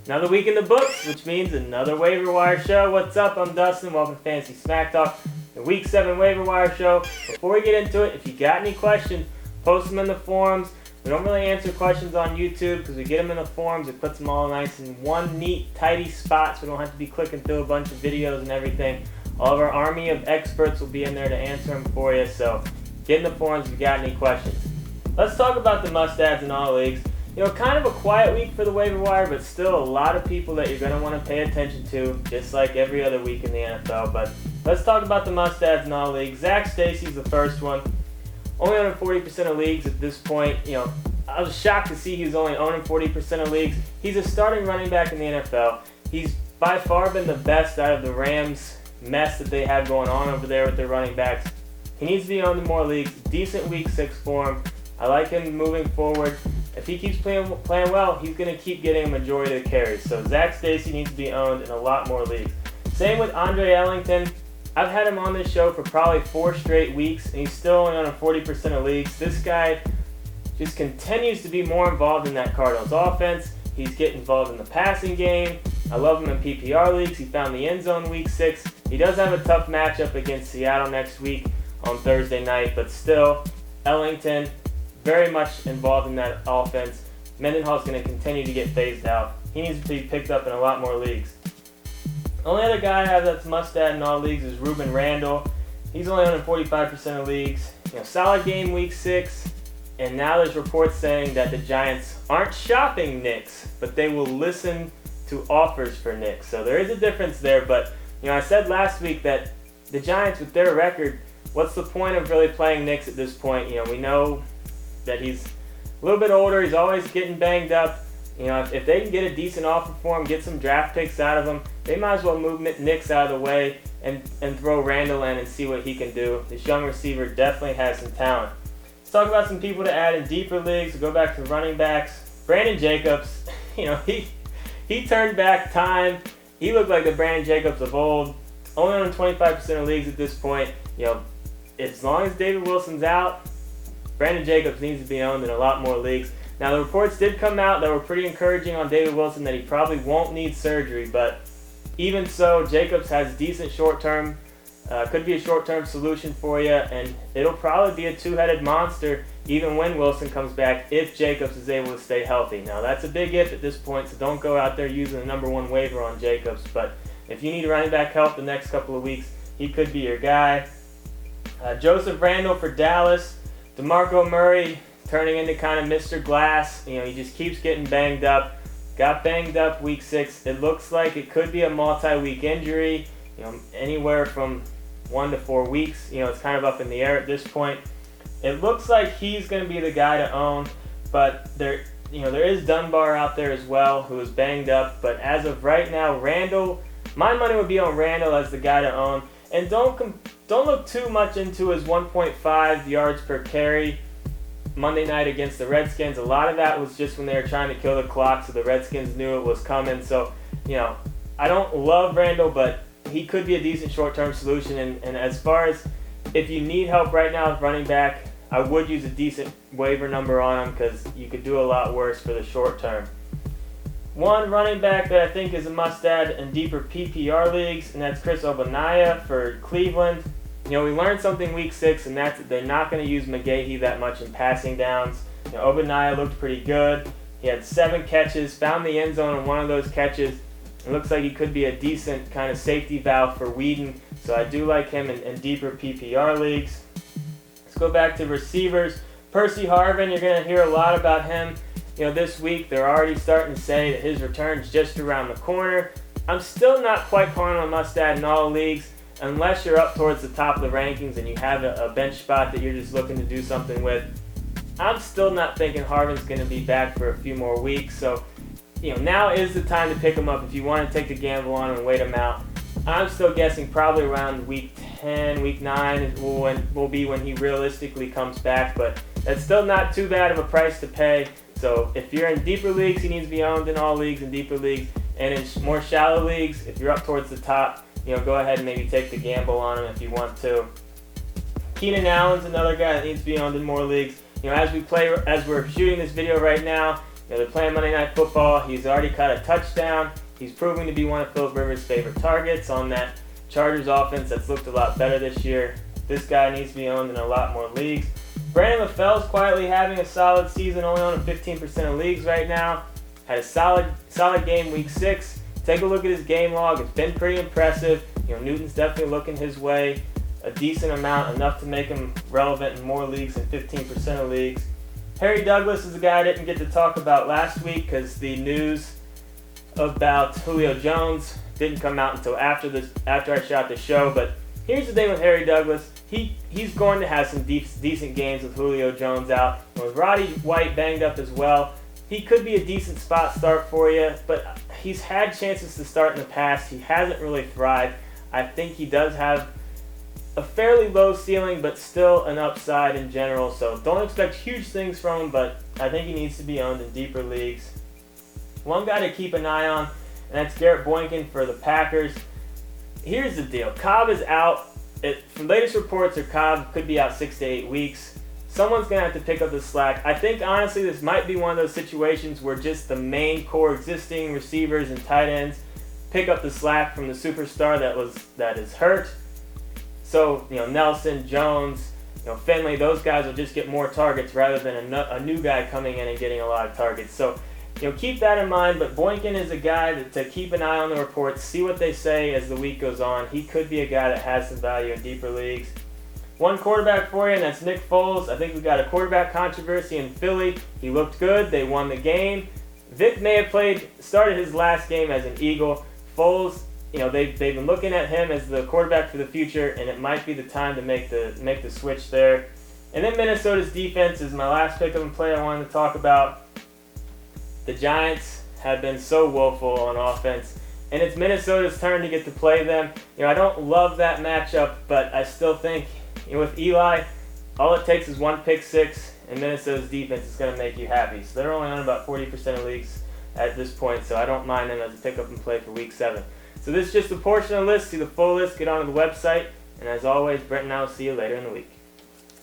Another week in the books, which means another waiver wire show. What's up? I'm Dustin. Welcome to Fantasy Smack Talk, the Week 7 waiver wire show. Before we get into it, if you got any questions, post them in the forums. We don't really answer questions on YouTube because we get them in the forums. It puts them all nice in one neat, tidy spot so we don't have to be clicking through a bunch of videos and everything. All of our army of experts will be in there to answer them for you. So get in the forums if you got any questions. Let's talk about the must-adds in all leagues. You know, kind of a quiet week for the waiver wire, but still a lot of people that you're going to want to pay attention to, just like every other week in the NFL. But let's talk about the must-adds in all leagues. Zach Stacy's the first one. Only owning 40% of leagues at this point. You know, I was shocked to see he's only owning 40% of leagues. He's a starting running back in the NFL. He's by far been the best out of the Rams mess that they have going on over there with their running backs. He needs to be owned in more leagues. Decent week 6 for him. I like him moving forward. If he keeps playing well, he's going to keep getting a majority of the carries. So Zach Stacy needs to be owned in a lot more leagues. Same with Andre Ellington. I've had him on this show for probably 4 straight weeks, and he's still only on 40% of leagues. This guy just continues to be more involved in that Cardinals offense. He's getting involved in the passing game. I love him in PPR leagues. He found the end zone week 6. He does have a tough matchup against Seattle next week on Thursday night, but still, Ellington very much involved in that offense. Mendenhall's going to continue to get phased out. He needs to be picked up in a lot more leagues. The only other guy I have that's must-add in all leagues is Ruben Randall. He's only on 45% of leagues. You know, solid game week 6, and now there's reports saying that the Giants aren't shopping Nicks, but they will listen to offers for Nicks. So there is a difference there, but you know, I said last week that the Giants, with their record, what's the point of really playing Nicks at this point? You know, we know that he's a little bit older. He's always getting banged up. You know, if they can get a decent offer for him, get some draft picks out of him, they might as well move Nicks out of the way and throw Randall in and see what he can do. This young receiver definitely has some talent. Let's talk about some people to add in deeper leagues. We'll go back to the running backs. Brandon Jacobs, you know, he turned back time. He looked like the Brandon Jacobs of old. Only on 25% of leagues at this point. You know, as long as David Wilson's out, Brandon Jacobs needs to be owned in a lot more leagues. Now, the reports did come out that were pretty encouraging on David Wilson that he probably won't need surgery, but even so, Jacobs has decent short-term, could be a short-term solution for you, and it'll probably be a two-headed monster even when Wilson comes back if Jacobs is able to stay healthy. Now, that's a big if at this point, so don't go out there using the number 1 waiver on Jacobs, but if you need running back help the next couple of weeks, he could be your guy. Joseph Randall for Dallas. DeMarco Murray turning into kind of Mr. Glass. You know, he just keeps getting banged up. Got banged up week 6. It looks like it could be a multi-week injury. You know, anywhere from 1 to 4 weeks. You know, it's kind of up in the air at this point. It looks like he's going to be the guy to own, but there is Dunbar out there as well who is banged up. But as of right now, Randall, my money would be on Randall as the guy to own. And don't look too much into his 1.5 yards per carry Monday night against the Redskins. A lot of that was just when they were trying to kill the clock, so the Redskins knew it was coming. So, you know, I don't love Randall, but he could be a decent short-term solution. And as far as if you need help right now with running back, I would use a decent waiver number on him because you could do a lot worse for the short term. One running back that I think is a must-add in deeper PPR leagues, and that's Chris Ogbonnaya for Cleveland. You know, we learned something week 6, and that's that they're not going to use McGahee that much in passing downs. You know, Ogbonnaya looked pretty good. He had 7 catches, found the end zone on one of those catches. It looks like he could be a decent kind of safety valve for Whedon, so I do like him in deeper PPR leagues. Let's go back to receivers. Percy Harvin, you're going to hear a lot about him. You know, this week they're already starting to say that his return's just around the corner. I'm still not quite calling him a must-add in all leagues unless you're up towards the top of the rankings and you have a bench spot that you're just looking to do something with. I'm still not thinking Harvin's going to be back for a few more weeks, so you know, now is the time to pick him up if you want to take the gamble on him and wait him out. I'm still guessing probably around week 10, week 9 will be when he realistically comes back, but that's still not too bad of a price to pay. So if you're in deeper leagues, he needs to be owned in all leagues and deeper leagues. And in more shallow leagues, if you're up towards the top, you know, go ahead and maybe take the gamble on him if you want to. Keenan Allen's another guy that needs to be owned in more leagues. You know, as we're shooting this video right now, They're playing Monday Night Football. He's already caught a touchdown. He's proving to be one of Philip Rivers' favorite targets on that Chargers offense that's looked a lot better this year. This guy needs to be owned in a lot more leagues. Brandon LaFell's quietly having a solid season, only owned in 15% of leagues right now. Had a solid game week 6. Take a look at his game log. It's been pretty impressive. Newton's definitely looking his way a decent amount, enough to make him relevant in more leagues than 15% of leagues. Harry Douglas is a guy I didn't get to talk about last week because the news about Julio Jones didn't come out until after I shot the show. But here's the thing with Harry Douglas. He's going to have some decent games with Julio Jones out. With Roddy White banged up as well, he could be a decent spot start for you, but he's had chances to start in the past. He hasn't really thrived. I think he does have a fairly low ceiling, but still an upside in general. So don't expect huge things from him, but I think he needs to be owned in deeper leagues. One guy to keep an eye on, and that's Garrett Boykin for the Packers. Here's the deal. Cobb is out. From latest reports, Cobb could be out 6 to 8 weeks. Someone's going to have to pick up the slack. I think, honestly, this might be one of those situations where just the main core existing receivers and tight ends pick up the slack from the superstar that is hurt. So, Nelson, Jones, Finley, those guys will just get more targets rather than a new guy coming in and getting a lot of targets. So, keep that in mind. But Boykin is a guy to keep an eye on the reports, see what they say as the week goes on. He could be a guy that has some value in deeper leagues. One quarterback for you, and that's Nick Foles. I think we got a quarterback controversy in Philly. He looked good. They won the game. Vic may have started his last game as an Eagle. Foles, they've been looking at him as the quarterback for the future, and it might be the time to make the switch there. And then Minnesota's defense is my last pick of a play I wanted to talk about. The Giants have been so woeful on offense, and it's Minnesota's turn to get to play them. I don't love that matchup, but I still think with Eli, all it takes is one pick six, and Minnesota's defense is going to make you happy. So they're only on about 40% of leagues at this point, so I don't mind them as a pick up and play for week 7. So this is just a portion of the list. See the full list, get onto the website. And as always, Brent and I will see you later in the week.